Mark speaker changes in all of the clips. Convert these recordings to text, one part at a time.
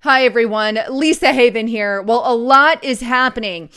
Speaker 1: Hi, everyone. Lisa Haven here. Well, a lot is happening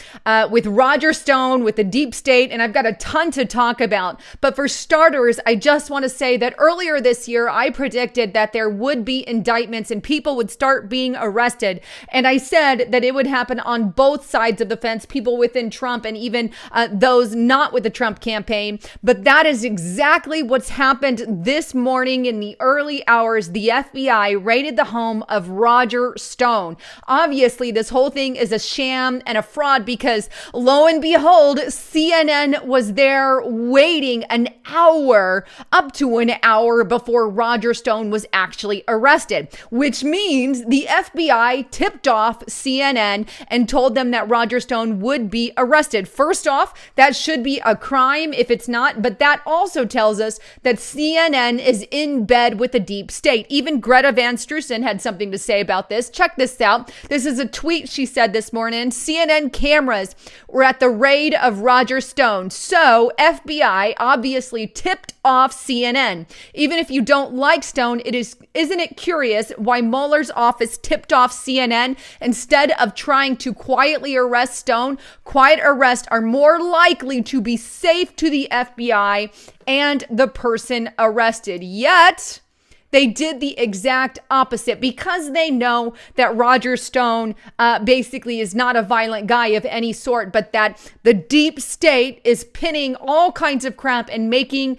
Speaker 1: with Roger Stone, with the deep state, and I've got a ton to talk about. But for starters, I just want to say that earlier this year, I predicted that there would be indictments and people would start being arrested. And I said that it would happen on both sides of the fence, people within Trump and even those not with the Trump campaign. But that is exactly what's happened this morning in the early hours. The FBI raided the home of Roger Stone. Obviously, this whole thing is a sham and a fraud because lo and behold, CNN was there waiting an hour, up to an hour before Roger Stone was actually arrested, which means the FBI tipped off CNN and told them that Roger Stone would be arrested. First off, that should be a crime if it's not, but that also tells us that CNN is in bed with the deep state. Even Greta Van Strusen had something to say about this. Check this out. This is a tweet she said this morning. CNN cameras were at the raid of Roger Stone. So FBI obviously tipped off CNN. Even if you don't like Stone, isn't it curious why Mueller's office tipped off CNN instead of trying to quietly arrest Stone? Quiet arrests are more likely to be safe to the FBI and the person arrested. Yet they did the exact opposite because they know that Roger Stone basically is not a violent guy of any sort, but that the deep state is pinning all kinds of crap and making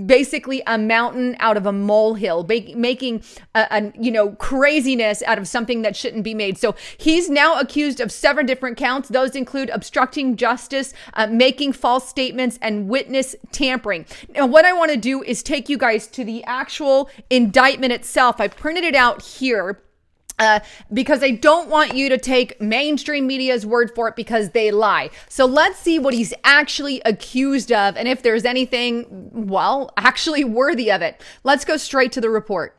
Speaker 1: basically a mountain out of a molehill, making craziness out of something that shouldn't be made. So he's now accused of 7 different counts. Those include obstructing justice, making false statements, and witness tampering. Now, what I want to do is take you guys to the actual indictment itself. I printed it out here. Because I don't want you to take mainstream media's word for it because they lie. So let's see what he's actually accused of and if there's anything, well, actually worthy of it. Let's go straight to the report.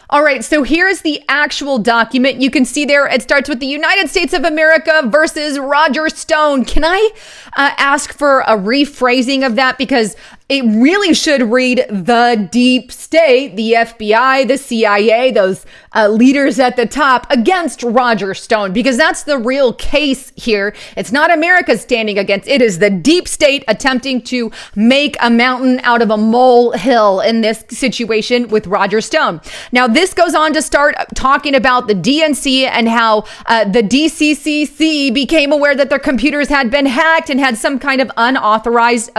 Speaker 1: All right, so here's the actual document. You can see there, it starts with the United States of America versus Roger Stone. Can I ask for a rephrasing of that? Because it really should read the deep state, the FBI, the CIA, those leaders at the top against Roger Stone, because that's the real case here. It's not America standing against, it is the deep state attempting to make a mountain out of a molehill in this situation with Roger Stone. Now, this goes on to start talking about the DNC and how the DCCC became aware that their computers had been hacked and had some kind of unauthorized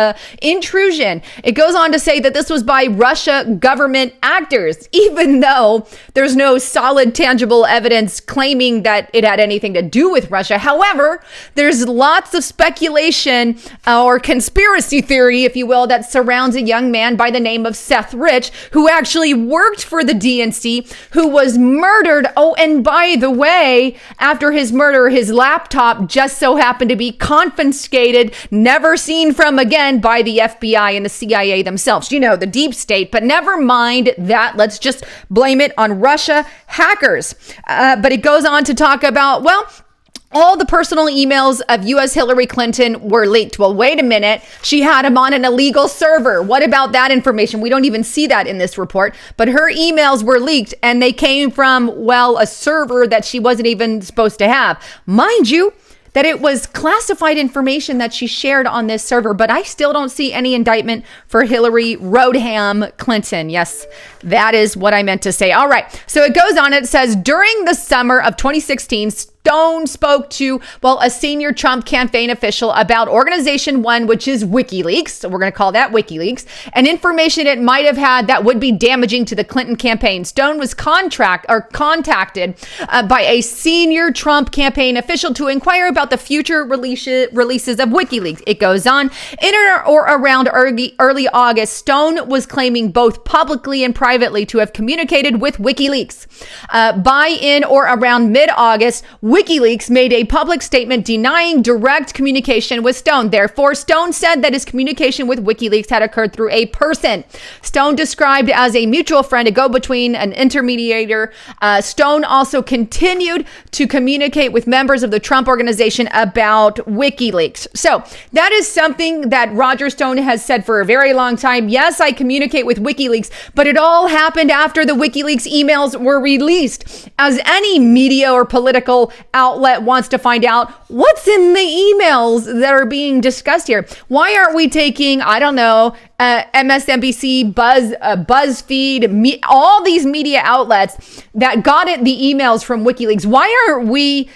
Speaker 1: intrusion. It goes on to say that this was by Russia government actors, even though there's no solid, tangible evidence claiming that it had anything to do with Russia. However, there's lots of speculation or conspiracy theory, if you will, that surrounds a young man by the name of Seth Rich, who actually worked for the DNC, who was murdered. Oh, and by the way, after his murder, his laptop just so happened to be confiscated, never seen from again by the FBI and the CIA themselves. You know, the deep state, but never mind that. Let's just blame it on Russia hackers. But it goes on to talk about, well, all the personal emails of U.S. Hillary Clinton were leaked. Well, wait a minute. She had them on an illegal server. What about that information? We don't even see that in this report. But her emails were leaked and they came from, well, a server that she wasn't even supposed to have. Mind you, that it was classified information that she shared on this server, but I still don't see any indictment for Hillary Rodham Clinton. Yes, that is what I meant to say. All right. So it goes on. It says, during the summer of 2016, Stone spoke to, well, a senior Trump campaign official about Organization One, which is WikiLeaks. So we're going to call that WikiLeaks, and information it might have had that would be damaging to the Clinton campaign. Stone was contacted by a senior Trump campaign official to inquire about the future releases of WikiLeaks. It goes on. In or around early August, Stone was claiming both publicly and privately to have communicated with WikiLeaks. By in or around mid-August, WikiLeaks made a public statement denying direct communication with Stone. Therefore, Stone said that his communication with WikiLeaks had occurred through a person Stone described as a mutual friend, a go-between, an intermediator. Stone also continued to communicate with members of the Trump organization about WikiLeaks. So that is something that Roger Stone has said for a very long time. Yes, I communicate with WikiLeaks, but it all happened after the WikiLeaks emails were released. As any media or political outlet wants to find out what's in the emails that are being discussed here. Why aren't we taking, I don't know, MSNBC, BuzzFeed, all these media outlets that got the emails from WikiLeaks? Why aren't we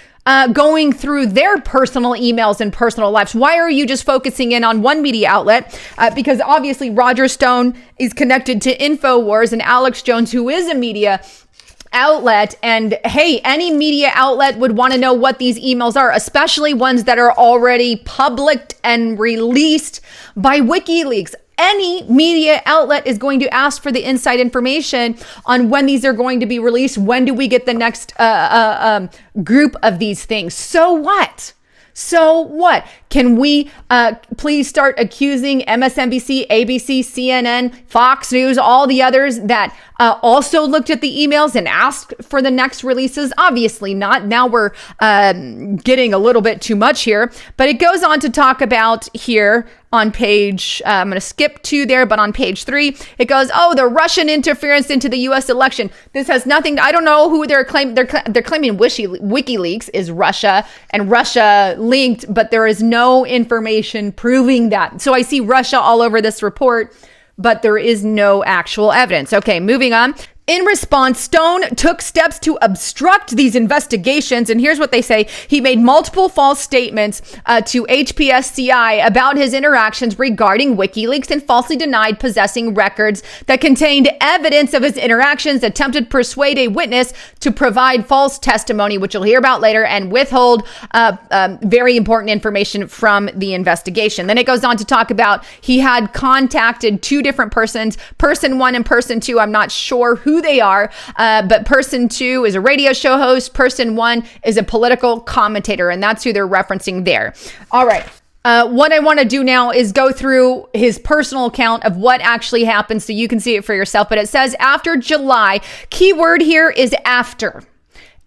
Speaker 1: going through their personal emails and personal lives? Why are you just focusing in on one media outlet? Because obviously Roger Stone is connected to InfoWars and Alex Jones, who is a media outlet. And hey, any media outlet would want to know what these emails are, especially ones that are already public and released by WikiLeaks. Any media outlet is going to ask for the inside information on when these are going to be released. When do we get the next group of these things? So what? So what? Can we please start accusing MSNBC, ABC, CNN, Fox News, all the others that also looked at the emails and asked for the next releases? Obviously not. Now we're getting a little bit too much here. But it goes on to talk about here on page, I'm going to skip 2 there, but on page 3, it goes, the Russian interference into the U.S. election. This has nothing, I don't know who they're claiming. They're claiming WikiLeaks is Russia and Russia linked, but there is no information proving that. So I see Russia all over this report, but there is no actual evidence. Okay, moving on. In response, Stone took steps to obstruct these investigations. And here's what they say. He made multiple false statements to HPSCI about his interactions regarding WikiLeaks and falsely denied possessing records that contained evidence of his interactions, attempted to persuade a witness to provide false testimony, which you'll hear about later, and withhold very important information from the investigation. Then it goes on to talk about he had contacted 2 different persons, person 1 and person 2. I'm not sure who they are, but person 2 is a radio show host. Person 1 is a political commentator, and that's who they're referencing there. All right. What I want to do now is go through his personal account of what actually happened so you can see it for yourself. But it says after July, keyword here is after.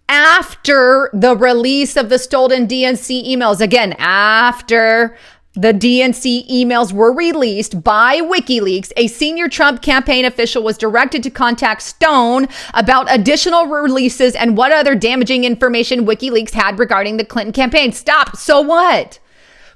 Speaker 1: After the release of the stolen DNC emails. Again, after the DNC emails were released by WikiLeaks, a senior Trump campaign official was directed to contact Stone about additional releases and what other damaging information WikiLeaks had regarding the Clinton campaign. Stop. So what?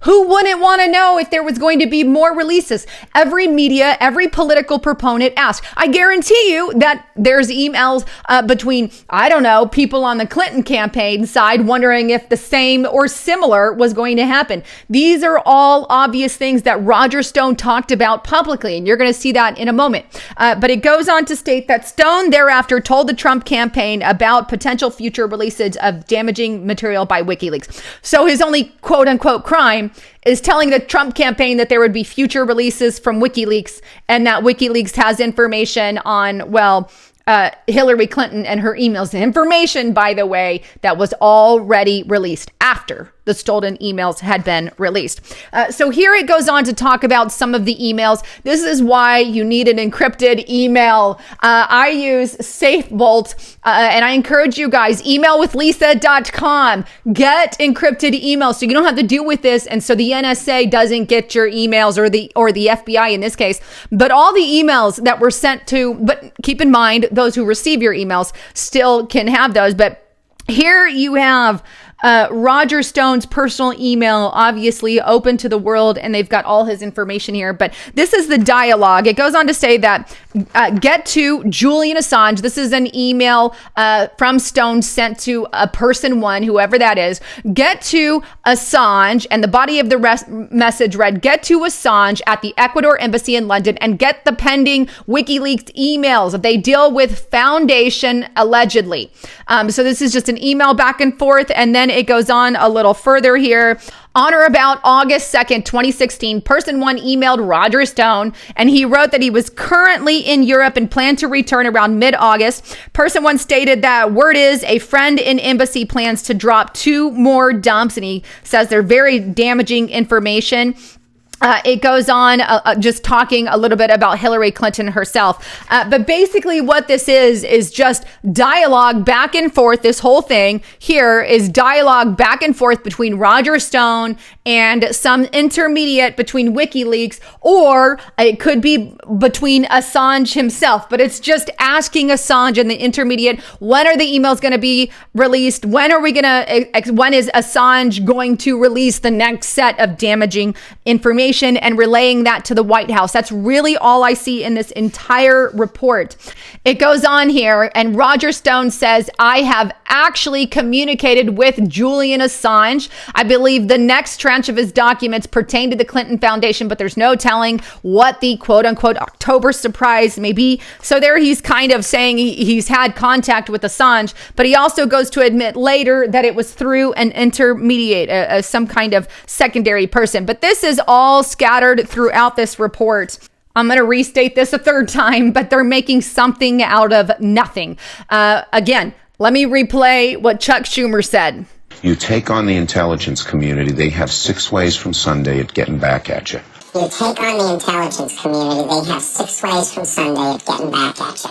Speaker 1: Who wouldn't want to know if there was going to be more releases? Every media, every political proponent asked. I guarantee you that there's emails between, I don't know, people on the Clinton campaign side wondering if the same or similar was going to happen. These are all obvious things that Roger Stone talked about publicly, and you're going to see that in a moment. But it goes on to state that Stone thereafter told the Trump campaign about potential future releases of damaging material by WikiLeaks. So his only quote unquote crime is telling the Trump campaign that there would be future releases from WikiLeaks and that WikiLeaks has information on, Hillary Clinton and her emails. The information, by the way, that was already released after the stolen emails had been released. So here it goes on to talk about some of the emails. This is why you need an encrypted email. I use SafeBolt, and I encourage you guys, emailwithlisa.com. Get encrypted emails so you don't have to deal with this, and so the NSA doesn't get your emails, or the FBI in this case. But all the emails that were sent to, but keep in mind, those who receive your emails still can have those. But here you have Roger Stone's personal email, obviously open to the world, and they've got all his information here. But this is the dialogue. It goes on to say that get to Julian Assange. This is an email from Stone sent to a person 1, whoever that is. Get to Assange, and the body of the message read, get to Assange at the Ecuador Embassy in London and get the pending WikiLeaks emails. They deal with Foundation, allegedly. So this is just an email back and forth, and then it goes on a little further here. On or about August 2nd, 2016, person one emailed Roger Stone, and he wrote that he was currently in Europe and planned to return around mid-August. Person one stated that word is a friend in embassy plans to drop 2 more dumps, and he says they're very damaging information. It goes on just talking a little bit about Hillary Clinton herself. But basically what this is just dialogue back and forth. This whole thing here is dialogue back and forth between Roger Stone and some intermediate between WikiLeaks, or it could be between Assange himself. But it's just asking Assange and the intermediate, when are the emails going to be released? When is Assange going to release the next set of damaging information? And relaying that to the White House. That's really all I see in this entire report. It goes on here, and Roger Stone says, I have actually communicated with Julian Assange. I believe the next tranche of his documents pertain to the Clinton Foundation, but there's no telling what the quote unquote October surprise may be. So there he's kind of saying he's had contact with Assange, but he also goes to admit later that it was through an intermediate, some kind of secondary person. But this is all scattered throughout this report. I'm going to restate this a third time, but they're making something out of nothing. Again, let me replay what Chuck Schumer said.
Speaker 2: You take on the intelligence community, they have 6 ways from Sunday at getting back at you.
Speaker 3: You take on the intelligence community, they have 6 ways from Sunday at getting back at you.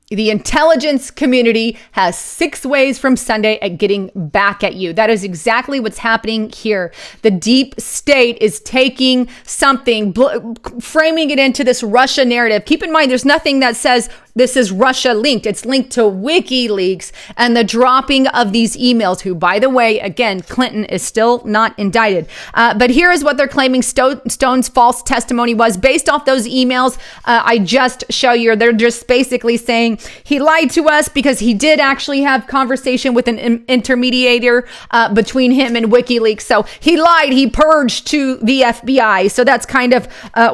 Speaker 1: The intelligence community has 6 ways from Sunday at getting back at you. That is exactly what's happening here. The deep state is taking something, framing it into this Russia narrative. Keep in mind, there's nothing that says this is Russia linked. It's linked to WikiLeaks and the dropping of these emails, who, by the way, again, Clinton is still not indicted. But here is what they're claiming Stone's false testimony was based off those emails. I just show you, they're just basically saying, he lied to us because he did actually have conversation with an intermediator between him and WikiLeaks. So he lied, he purged to the FBI. So that's kind of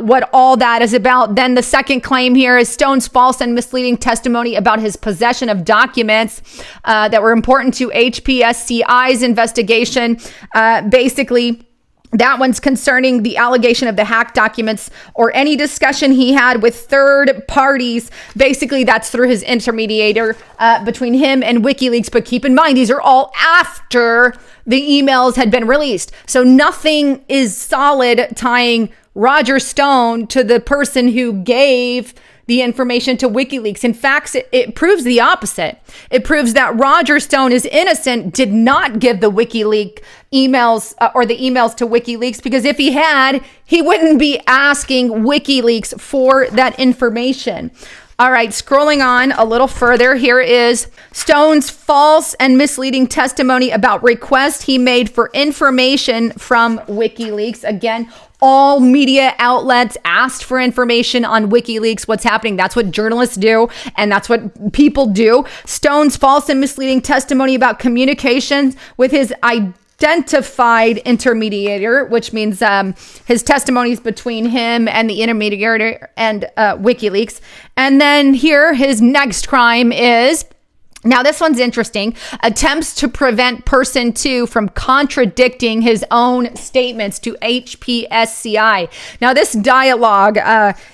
Speaker 1: what all that is about. Then the second claim here is Stone's false and misleading testimony about his possession of documents that were important to HPSCI's investigation. Basically, that one's concerning the allegation of the hacked documents or any discussion he had with third parties. Basically, that's through his intermediator between him and WikiLeaks. But keep in mind, these are all after the emails had been released. So nothing is solid tying Roger Stone to the person who gave the information to WikiLeaks. In fact, it proves the opposite. It proves that Roger Stone is innocent, did not give the WikiLeaks emails or the emails to WikiLeaks, because if he had, he wouldn't be asking WikiLeaks for that information. All right, scrolling on a little further, here is Stone's false and misleading testimony about requests he made for information from WikiLeaks. Again, all media outlets asked for information on WikiLeaks, what's happening. That's what journalists do, and that's what people do. Stone's false and misleading testimony about communications with his identified intermediator, which means his testimonies between him and the intermediator and WikiLeaks. And then here, his next crime is, now this one's interesting, attempts to prevent person 2 from contradicting his own statements to HPSCI. Now this dialogue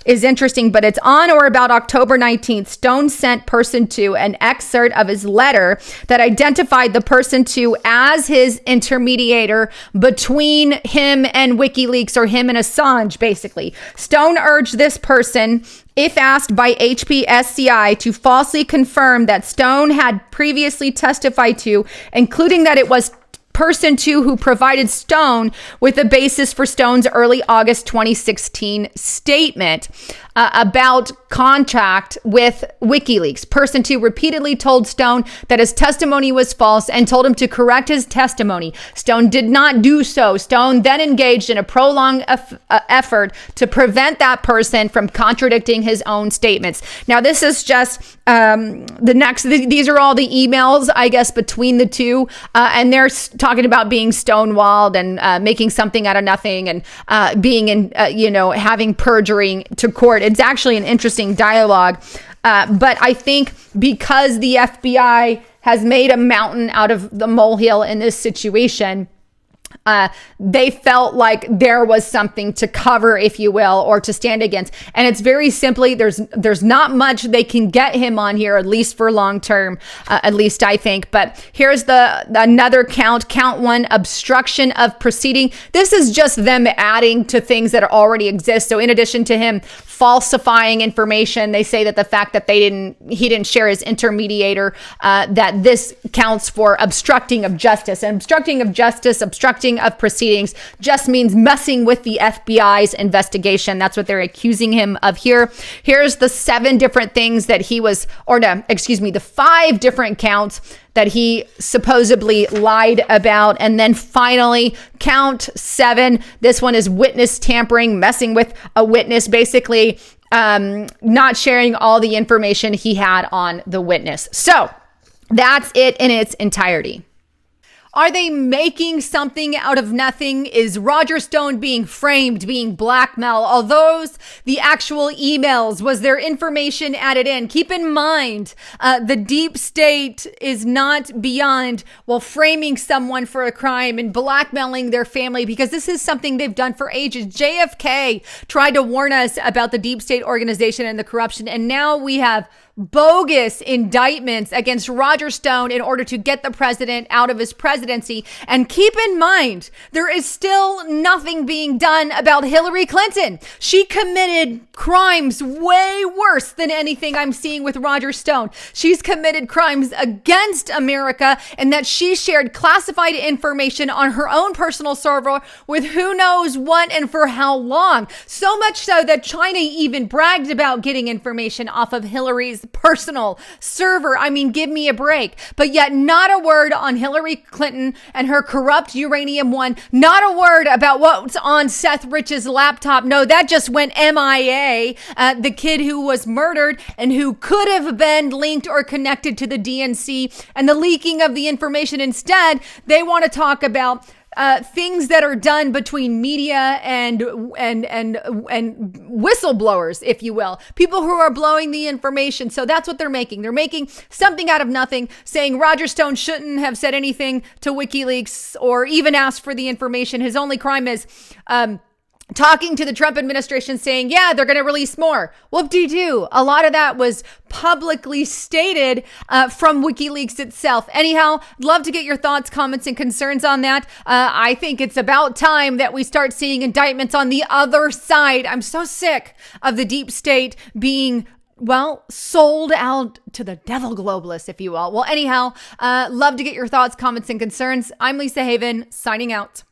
Speaker 1: is interesting, but it's on or about October 19th. Stone sent person 2 an excerpt of his letter that identified the person 2 as his intermediator between him and WikiLeaks, or him and Assange, basically. Stone urged this person, if asked by HPSCI, to falsely confirm that Stone had previously testified to, including that it was person 2 who provided Stone with the basis for Stone's early August 2016 statement about contact with WikiLeaks. Person 2 repeatedly told Stone that his testimony was false and told him to correct his testimony. Stone did not do so. Stone then engaged in a prolonged effort to prevent that person from contradicting his own statements. Now, this is just these are all the emails, I guess, between the two, and they're talking about being stonewalled and making something out of nothing, and being in, having perjury to court. It's actually an interesting dialogue. But I think because the FBI has made a mountain out of the molehill in this situation, they felt like there was something to cover, if you will, or to stand against. And it's very simply, there's not much they can get him on here, at least for long term, at least I think. But here's another count one, obstruction of proceeding. This is just them adding to things that already exist. So in addition to him falsifying information, they say that the fact that he didn't share his intermediator, that this counts for obstructing of justice. And obstructing of justice, obstructing of proceedings just means messing with the FBI's investigation. That's what they're accusing him of here. Here's the 7 different things that the 5 different counts that he supposedly lied about. And then finally, count 7. This one is witness tampering, messing with a witness, basically not sharing all the information he had on the witness. So that's it in its entirety. Are they making something out of nothing? Is Roger Stone being framed, being blackmailed? Are those the actual emails? Was there information added in? Keep in mind, the deep state is not beyond, framing someone for a crime and blackmailing their family, because this is something they've done for ages. JFK tried to warn us about the deep state organization and the corruption, and now we have bogus indictments against Roger Stone in order to get the president out of his presidency. And keep in mind, there is still nothing being done about Hillary Clinton. She committed crimes way worse than anything I'm seeing with Roger Stone. She's committed crimes against America, and that she shared classified information on her own personal server with who knows what and for how long. So much so that China even bragged about getting information off of Hillary's personal server. I mean, give me a break. But yet not a word on Hillary Clinton and her corrupt uranium one. Not a word about what's on Seth Rich's laptop. No, that just went MIA. The kid who was murdered and who could have been linked or connected to the DNC and the leaking of the information. Instead, they want to talk about things that are done between media and whistleblowers, if you will, people who are blowing the information. So that's what they're making. They're making something out of nothing, saying Roger Stone shouldn't have said anything to WikiLeaks or even asked for the information. His only crime is talking to the Trump administration saying, yeah, they're going to release more. Whoop-de-doo. A lot of that was publicly stated from WikiLeaks itself. Anyhow, love to get your thoughts, comments, and concerns on that. I think it's about time that we start seeing indictments on the other side. I'm so sick of the deep state being sold out to the devil globalists, if you will. Well, anyhow, love to get your thoughts, comments, and concerns. I'm Lisa Haven, signing out.